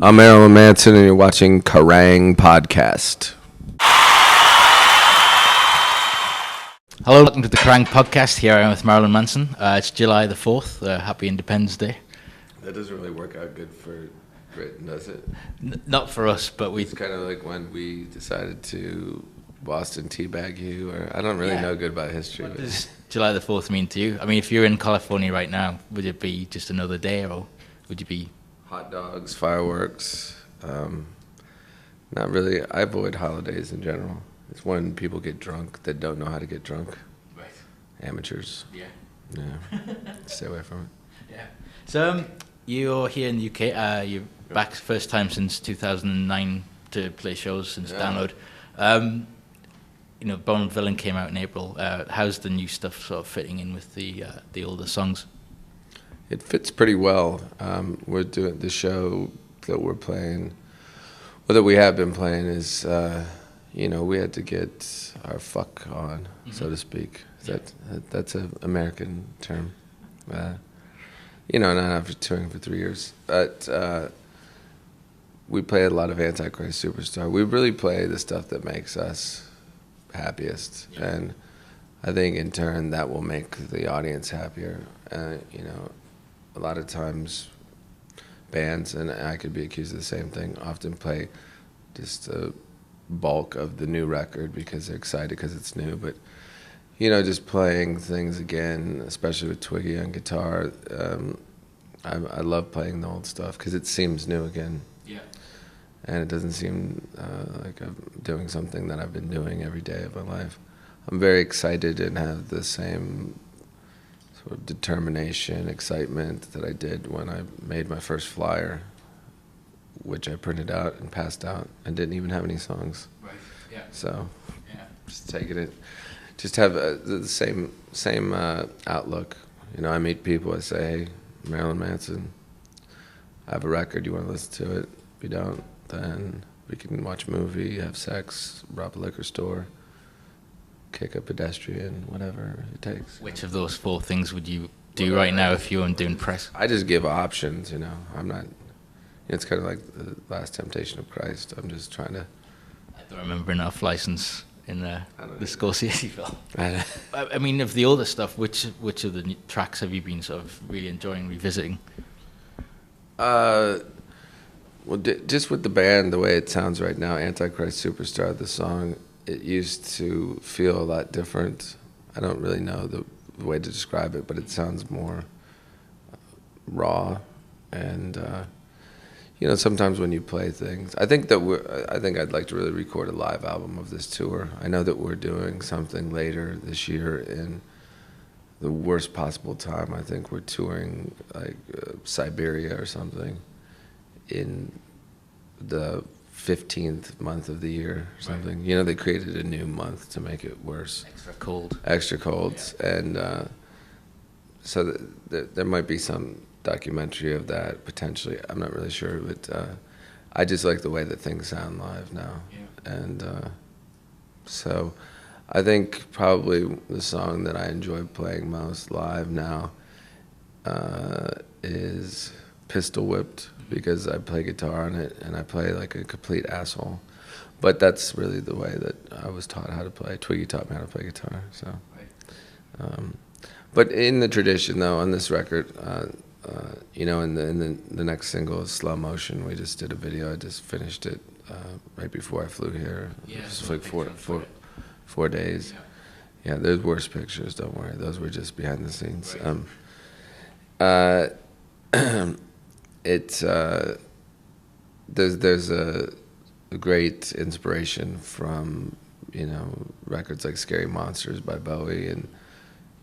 I'm Marilyn Manson, and you're watching Kerrang podcast. Hello, welcome to the Kerrang podcast. Here I am with Marilyn Manson. It's July the 4th. Happy Independence Day. That doesn't really work out good for Britain, does it? Not for us, but we... It's kind of like when we decided to Boston teabag you, or I don't really know good about history. What does July the 4th mean to you? I mean, if you're in California right now, would it be just another day, or would you be... Hot dogs, fireworks. Not really. I avoid holidays in general. It's when people get drunk that don't know how to get drunk. Right. Amateurs. Yeah. Yeah. Stay away from it. Yeah. So you're here in the UK. You're back first time since 2009 to play shows since Download. Born Villain came out in April. How's the new stuff sort of fitting in with the older songs? It fits pretty well. We're doing the show that we're playing, or that we have been playing, is we had to get our fuck on, so to speak. That's an American term. Not after touring for 3 years, but we play a lot of Antichrist Superstar. We really play the stuff that makes us happiest, and I think in turn that will make the audience happier. A lot of times bands, and I could be accused of the same thing, often play just the bulk of the new record because they're excited because it's new. But, just playing things again, especially with Twiggy on guitar, I love playing the old stuff because it seems new again. Yeah. And it doesn't seem like I'm doing something that I've been doing every day of my life. I'm very excited and have the same sort of determination, excitement that I did when I made my first flyer, which I printed out and passed out and didn't even have any songs. Right. Yeah. So, just taking it, just have the same outlook. I meet people. I say, "Hey, Marilyn Manson, I have a record. You want to listen to it? If you don't, then we can watch a movie, have sex, rob a liquor store, kick a pedestrian, whatever it takes." Which of those four things would you do right now if you weren't doing press? I just give options, I'm not, it's kind of like the Last Temptation of Christ. I'm just trying to... I don't remember enough License in the Scorsese film. I mean, of the older stuff, which of the tracks have you been sort of really enjoying revisiting? Just with the band, the way it sounds right now, Antichrist Superstar, the song, it used to feel a lot different. I don't really know the way to describe it, but it sounds more raw. And sometimes when you play things, I think I'd like to really record a live album of this tour. I know that we're doing something later this year in the worst possible time. I think we're touring like Siberia or something in the 15th month of the year or something. Right. They created a new month to make it worse. Extra cold. Yeah. And so there might be some documentary of that potentially. I'm not really sure, but I just like the way that things sound live now. Yeah. And so I think probably the song that I enjoy playing most live now is Pistol Whipped, because I play guitar on it and I play like a complete asshole. But that's really the way that I was taught how to play. Twiggy taught me how to play guitar. So, but in the tradition though, on this record, in the next single is Slow Motion. We just did a video. I just finished it right before I flew here. Yeah, it was like 4 days. Yeah, there's worse pictures. Don't worry, those were just behind the scenes. Right. It's there's a great inspiration from records like Scary Monsters by Bowie and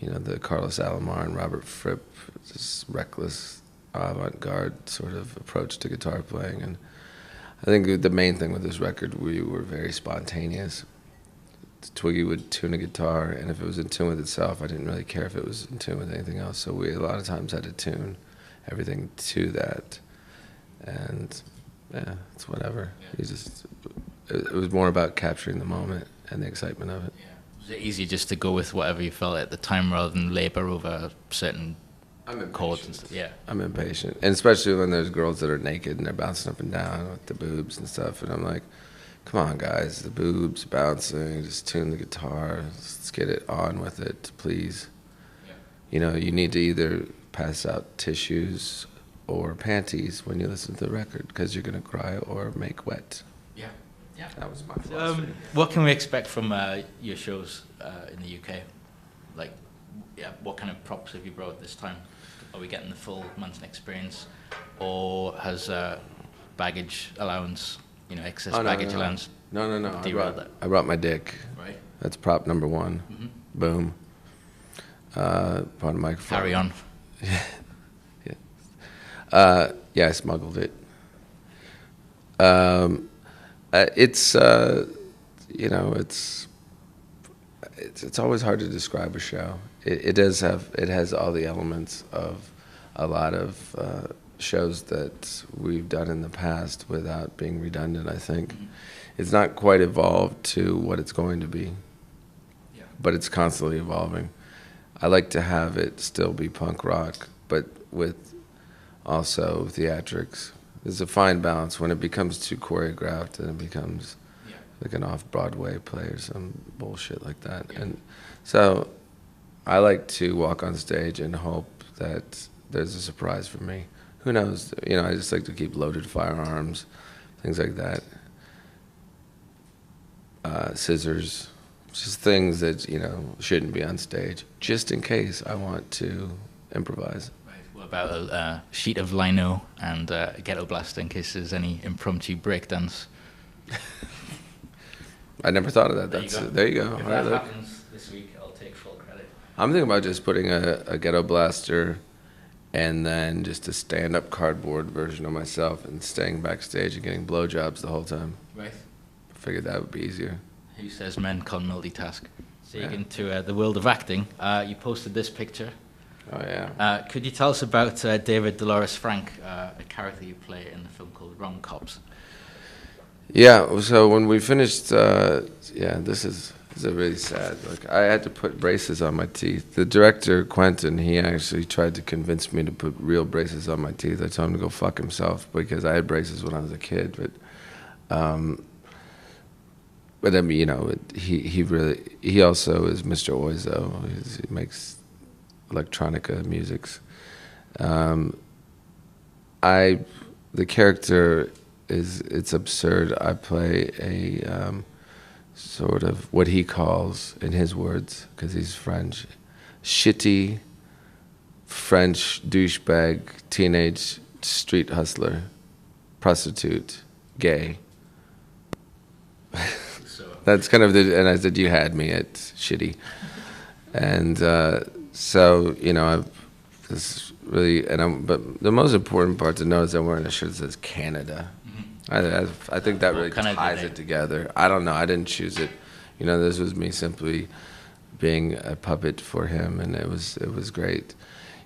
the Carlos Alomar and Robert Fripp, this reckless avant-garde sort of approach to guitar playing. And I think the main thing with this record, we were very spontaneous. Twiggy would tune a guitar, and if it was in tune with itself, I didn't really care if it was in tune with anything else. So we a lot of times had to tune everything to that, and it's whatever. Yeah. It was more about capturing the moment and the excitement of it. Yeah. Was it easy just to go with whatever you felt at the time rather than labor over certain chords and stuff. Yeah. I'm impatient, and especially when there's girls that are naked and they're bouncing up and down with the boobs and stuff, and I'm like, come on, guys, the boobs bouncing, just tune the guitar, let's get it on with it, please. Yeah. You know, you need to either pass out tissues or panties when you listen to the record, because you're gonna cry or make wet. Yeah. Yeah. That was my philosophy. What can we expect from your shows in the UK? Like, yeah, what kind of props have you brought this time? Are we getting the full Manson experience, or has baggage allowance, excess baggage allowance? No. I brought my dick. Right. That's prop number one. Mm-hmm. Boom. Brought a microphone. Carry on. Yeah, I smuggled it. It's always hard to describe a show. It has all the elements of a lot of shows that we've done in the past without being redundant, I think. Mm-hmm. It's not quite evolved to what it's going to be, but it's constantly evolving. I like to have it still be punk rock, but with also theatrics. There's a fine balance. When it becomes too choreographed, and it becomes like an off-Broadway play or some bullshit like that. Yeah. And so I like to walk on stage and hope that there's a surprise for me. Who knows? I just like to keep loaded firearms, things like that. Scissors, just things that, shouldn't be on stage, just in case I want to improvise. Right. What about a sheet of lino and a ghetto blaster in case there's any impromptu breakdance? I never thought of that. There you go. If that happens this week, I'll take full credit. I'm thinking about just putting a ghetto blaster and then just a stand-up cardboard version of myself and staying backstage and getting blowjobs the whole time. Right. I figured that would be easier. Who says men can't multitask? So you get into the world of acting. You posted this picture. Oh, yeah. Could you tell us about David Dolores Frank, a character you play in the film called Wrong Cops? Yeah, so when we finished, this is really sad. Like, I had to put braces on my teeth. The director, Quentin, he actually tried to convince me to put real braces on my teeth. I told him to go fuck himself because I had braces when I was a kid. But I mean, he also is Mr. Oizo. He makes electronica musics. The character it's absurd. I play a sort of what he calls, in his words, because he's French, shitty French douchebag, teenage street hustler, prostitute, gay. That's kind of and I said, you had me at shitty. And so, I've this really, but the most important part to know is I'm wearing a shirt that says Canada. I think that really ties it together. I don't know. I didn't choose it. This was me simply being a puppet for him, and it was great.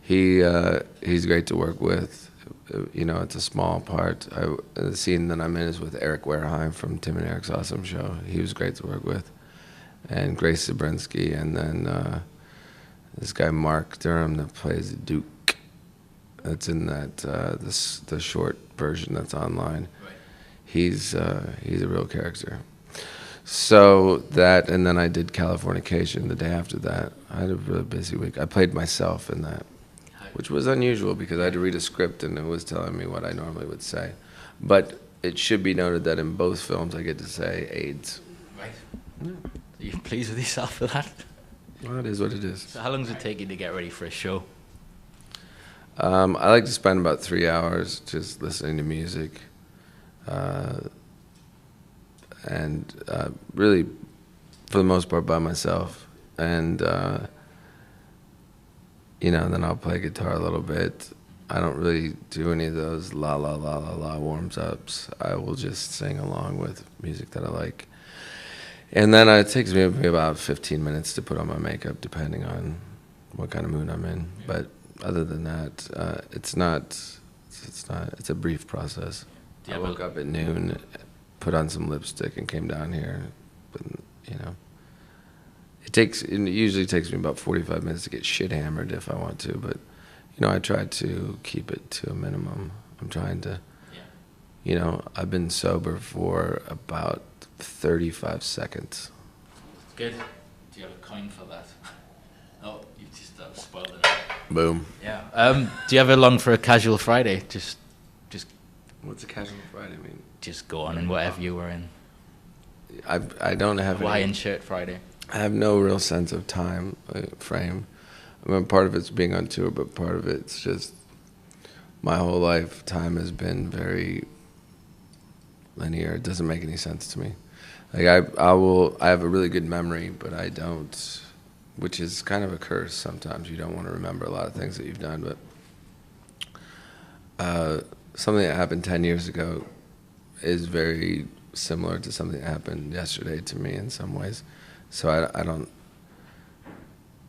He's great to work with. It's a small part. The scene that I'm in is with Eric Wareheim from Tim and Eric's Awesome Show. He was great to work with, and Grace Zabrinsky, and then this guy Mark Durham that plays Duke. That's in that the short version that's online. He's a real character. So that, and then I did Californication the day after that. I had a really busy week. I played myself in that, which was unusual because I had to read a script and it was telling me what I normally would say. But it should be noted that in both films I get to say AIDS. Right. Yeah. Are you pleased with yourself for that? Well, it is what it is. So how long does it take you to get ready for a show? I like to spend about 3 hours just listening to music. And really, for the most part, by myself. And, then I'll play guitar a little bit. I don't really do any of those la la la la la warms ups. I will just sing along with music that I like. And then it takes me about 15 minutes to put on my makeup, depending on what kind of mood I'm in. But other than that, it's a brief process. I woke up at noon, put on some lipstick, and came down here. But, it usually takes me about 45 minutes to get shit hammered if I want to. But, I try to keep it to a minimum. I'm trying to, Yeah. I've been sober for about 35 seconds. Good. Do you have a coin for that? Oh, you just spoiled it. Boom. Yeah. Do you ever long for a casual Friday? Just. What's a casual Friday mean? Just go on in whatever you were in. I don't have Hawaiian shirt Friday. I have no real sense of time frame. I mean, part of it's being on tour, but part of it's just my whole life. Time has been very linear. It doesn't make any sense to me. Like I have a really good memory, but I don't, which is kind of a curse. Sometimes you don't want to remember a lot of things that you've done, but something that happened 10 years ago is very similar to something that happened yesterday to me in some ways. So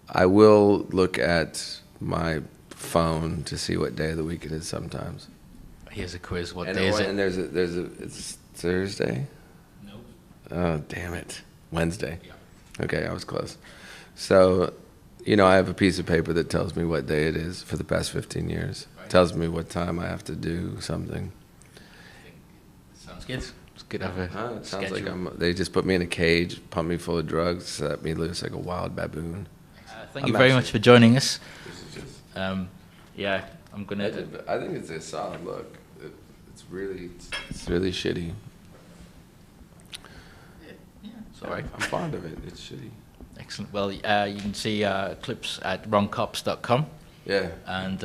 I will look at my phone to see what day of the week it is sometimes. Here's a quiz. What day is it? And it's Thursday? Nope. Oh, damn it. Wednesday. Yeah. Okay, I was close. So, I have a piece of paper that tells me what day it is for the past 15 years. Right. Tells me what time I have to do something. Sounds good. It's good to have a It sounds schedule. like they just put me in a cage, pump me full of drugs, set me loose like a wild baboon. Thank you very much for joining us. Yeah, I'm gonna. I think it's a solid look. It's really shitty. Yeah, it's all right. I'm fond of it. It's shitty. Excellent. Well, you can see clips at wrongcops.com Yeah. and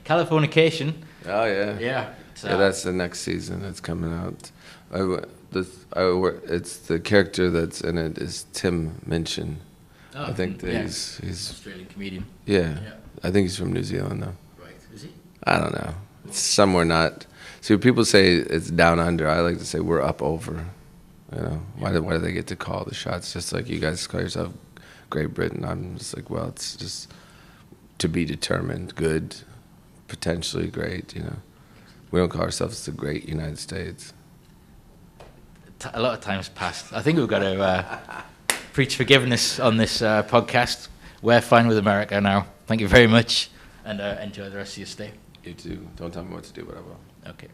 Californication. Oh yeah. Yeah. That's the next season. It's coming out. It's the character that's in it is Tim Minchin. Oh, I think that yeah. he's Australian comedian. yeah. Yeah. I think he's from New Zealand though. Right. Is he? I don't know. It's somewhere not. See, when people say it's down under, I like to say we're up over. Why do they get to call the shots? Just like you guys call yourself Great Britain. I'm just like, well, it's just to be determined, good, potentially great. We don't call ourselves the great United States. A lot of time's passed. I think we've got to preach forgiveness on this podcast. We're fine with America now. Thank you very much, and enjoy the rest of your stay. You too. Don't tell me what to do, but I will. Okay.